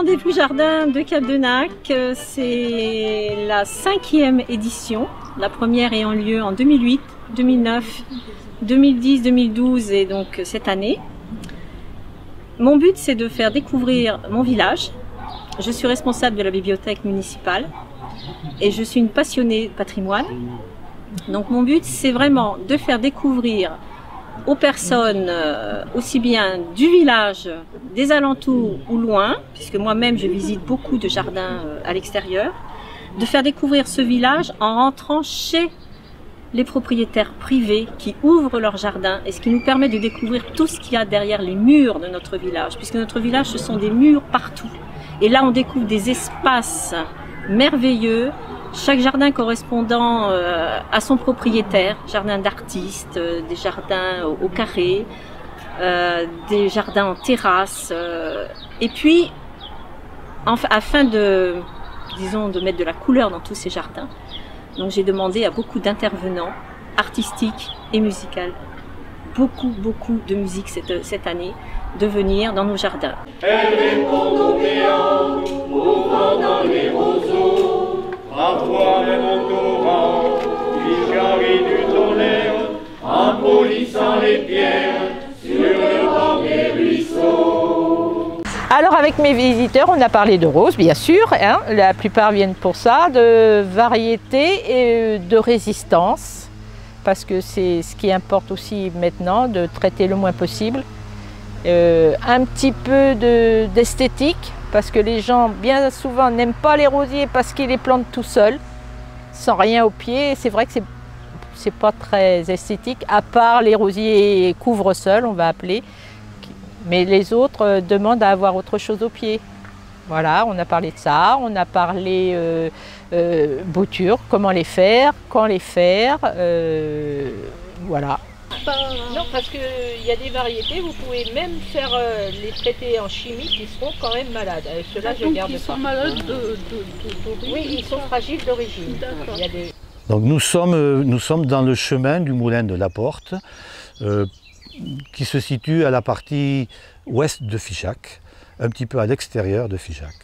Rendez-vous Jardin de Cap-de-Nac, c'est la 5e édition, la première ayant lieu en 2008, 2009, 2010, 2012 et donc cette année. Mon but, c'est de faire découvrir mon village. Je suis responsable de la bibliothèque municipale et je suis une passionnée de patrimoine. Donc mon but, c'est vraiment de faire découvrir aux personnes, aussi bien du village, des alentours ou loin, puisque moi-même je visite beaucoup de jardins à l'extérieur, de faire découvrir ce village en rentrant chez les propriétaires privés qui ouvrent leur jardin, et ce qui nous permet de découvrir tout ce qu'il y a derrière les murs de notre village, puisque notre village, ce sont des murs partout. Et là, on découvre des espaces merveilleux, chaque jardin correspondant à son propriétaire, jardin d'artistes, des jardins au carré, des jardins en terrasse. Et puis, afin de, disons, de mettre de la couleur dans tous ces jardins, donc j'ai demandé à beaucoup d'intervenants artistiques et musicaux, beaucoup de musique cette année, de venir dans nos jardins. Elle répond aux béants, mouvant dans les roseaux, parfois même au torrent, qui charrie du tonnerre, en polissant les pierres sur le bord des ruisseaux. Alors avec mes visiteurs, on a parlé de roses, bien sûr, hein, la plupart viennent pour ça, de variété et de résistance, parce que c'est ce qui importe aussi maintenant, de traiter le moins possible. Un petit peu d'esthétique, parce que les gens bien souvent n'aiment pas les rosiers parce qu'ils les plantent tout seuls, sans rien au pied. C'est vrai que c'est pas très esthétique, à part les rosiers couvre-sol, on va appeler. Mais les autres demandent à avoir autre chose au pied. Voilà, on a parlé de ça, on a parlé boutures, comment les faire, quand les faire, voilà. Non, parce qu'il y a des variétés, vous pouvez même faire les traiter en chimie qui seront quand même malades. Ceux-là, je garde pas. Ils sont malades d'origine? Oui, ils sont fragiles d'origine. Des... Donc nous sommes dans le chemin du moulin de la Porte, qui se situe à la partie ouest de Figeac, un petit peu à l'extérieur de Figeac,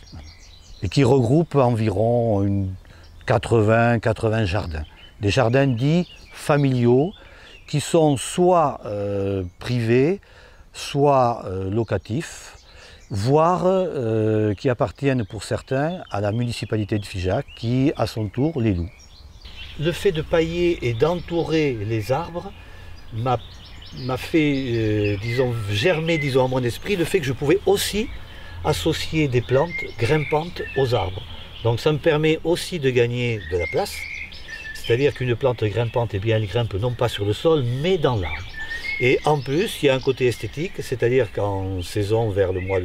et qui regroupe environ 80 jardins. Des jardins dits familiaux, qui sont soit privés, soit locatifs, voire qui appartiennent pour certains à la municipalité de Figeac, qui à son tour les loue. Le fait de pailler et d'entourer les arbres m'a fait, disons, germer, disons, à mon esprit le fait que je pouvais aussi associer des plantes grimpantes aux arbres. Donc ça me permet aussi de gagner de la place. C'est-à-dire qu'une plante grimpante, eh bien, elle grimpe non pas sur le sol, mais dans l'arbre. Et en plus, il y a un côté esthétique, c'est-à-dire qu'en saison, vers le mois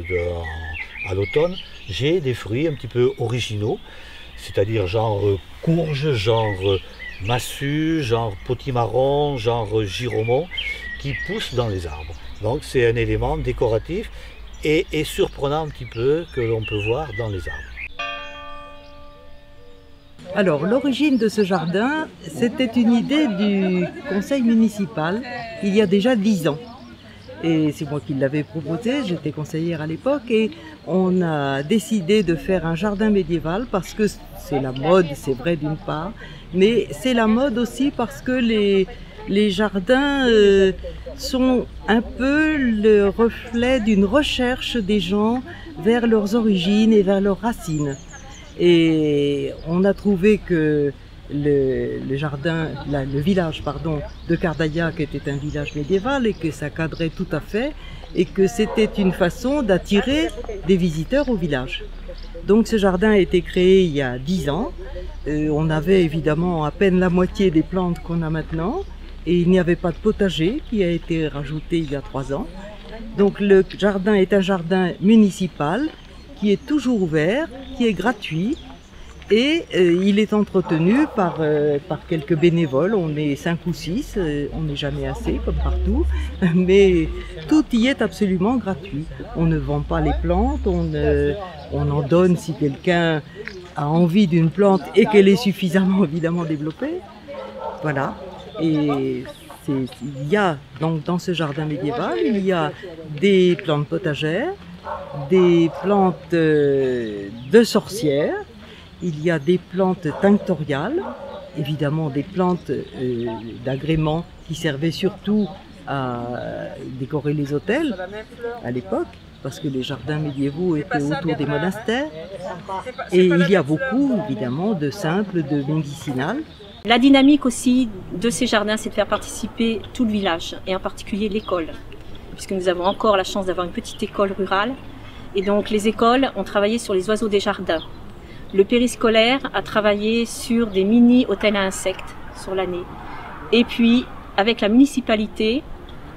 à l'automne, j'ai des fruits un petit peu originaux, c'est-à-dire genre courge, genre massue, genre potimarron, genre giromon, qui poussent dans les arbres. Donc c'est un élément décoratif et surprenant un petit peu que l'on peut voir dans les arbres. Alors, l'origine de ce jardin, c'était une idée du conseil municipal il y a déjà 10 ans. Et c'est moi qui l'avais proposé, j'étais conseillère à l'époque, et on a décidé de faire un jardin médiéval parce que c'est la mode, c'est vrai d'une part, mais c'est la mode aussi parce que les jardins sont un peu le reflet d'une recherche des gens vers leurs origines et vers leurs racines. Et on a trouvé que le village de Cardaillac était un village médiéval et que ça cadrait tout à fait et que c'était une façon d'attirer des visiteurs au village. Donc ce jardin a été créé il y a 10 ans. On avait évidemment à peine la moitié des plantes qu'on a maintenant et il n'y avait pas de potager qui a été rajouté il y a 3 ans. Donc le jardin est un jardin municipal qui est toujours ouvert, qui est gratuit et il est entretenu par quelques bénévoles. On est 5 ou 6, on n'est jamais assez comme partout, mais tout y est absolument gratuit. On ne vend pas les plantes, on en donne si quelqu'un a envie d'une plante et qu'elle est suffisamment évidemment développée. Voilà. Et il y a donc dans ce jardin médiéval, il y a des plantes potagères, des plantes de sorcières, il y a des plantes tinctoriales, évidemment des plantes d'agrément qui servaient surtout à décorer les hôtels à l'époque, parce que les jardins médiévaux étaient autour des monastères. Et il y a beaucoup, évidemment, de simples, de médicinales. La dynamique aussi de ces jardins, c'est de faire participer tout le village, et en particulier l'école, puisque nous avons encore la chance d'avoir une petite école rurale. Et donc les écoles ont travaillé sur les oiseaux des jardins. Le périscolaire a travaillé sur des mini-hôtels à insectes sur l'année. Et puis, avec la municipalité,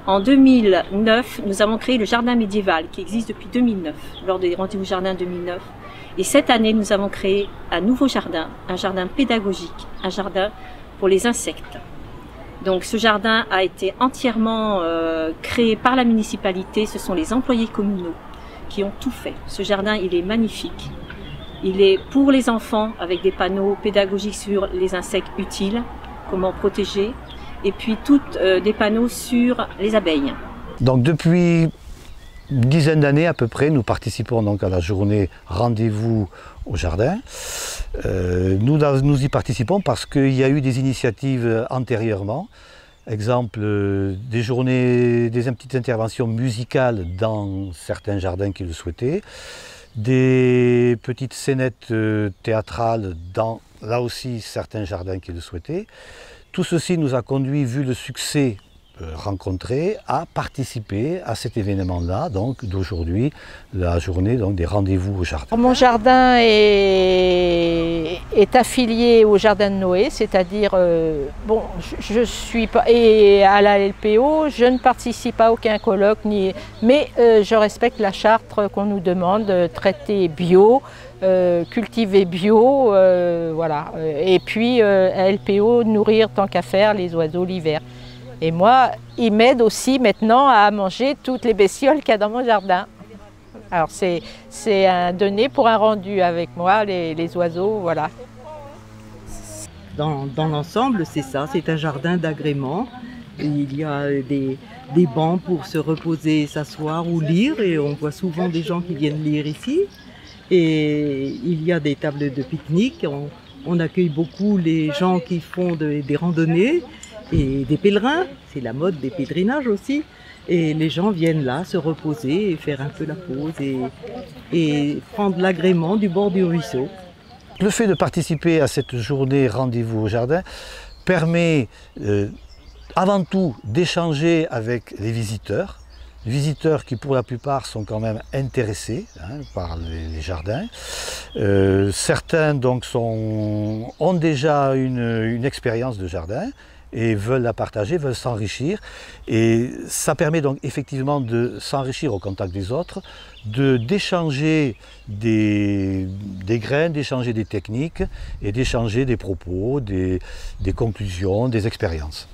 en 2009, nous avons créé le jardin médiéval qui existe depuis 2009, lors des rendez-vous jardin 2009. Et cette année, nous avons créé un nouveau jardin, un jardin pédagogique, un jardin pour les insectes. Donc ce jardin a été entièrement créé par la municipalité, ce sont les employés communaux qui ont tout fait. Ce jardin, il est magnifique. Il est pour les enfants avec des panneaux pédagogiques sur les insectes utiles, comment protéger, et puis des panneaux sur les abeilles. Donc depuis une dizaine d'années à peu près, nous participons donc à la journée rendez-vous au jardin. Nous y participons parce qu'il y a eu des initiatives antérieurement. Exemple, des journées, des petites interventions musicales dans certains jardins qui le souhaitaient, des petites scénettes théâtrales dans, là aussi, certains jardins qui le souhaitaient. Tout ceci nous a conduit, vu le succès rencontré, à participer à cet événement-là, donc d'aujourd'hui, la journée donc, des rendez-vous au jardin. Mon jardin est affilié au jardin de Noé, c'est-à-dire, bon, je suis pas, et à la LPO, je ne participe à aucun colloque, mais je respecte la charte qu'on nous demande, traiter bio, cultiver bio, voilà. Et puis à LPO, nourrir tant qu'à faire les oiseaux l'hiver. Et moi, ils m'aident aussi maintenant à manger toutes les bestioles qu'il y a dans mon jardin. Alors c'est un donné pour un rendu avec moi, les oiseaux, voilà. Dans l'ensemble, c'est ça, c'est un jardin d'agrément. Il y a des bancs pour se reposer, s'asseoir ou lire, et on voit souvent des gens qui viennent lire ici. Et il y a des tables de pique-nique, on accueille beaucoup les gens qui font des randonnées et des pèlerins, c'est la mode des pèlerinages aussi. Et les gens viennent là se reposer et faire un peu la pause et prendre l'agrément du bord du ruisseau. Le fait de participer à cette journée rendez-vous au jardin permet avant tout d'échanger avec les visiteurs qui pour la plupart sont quand même intéressés par les jardins. Certains donc ont déjà une expérience de jardin et veulent la partager, veulent s'enrichir. Et ça permet donc effectivement de s'enrichir au contact des autres, d'échanger des graines, d'échanger des techniques et d'échanger des propos, des conclusions, des expériences.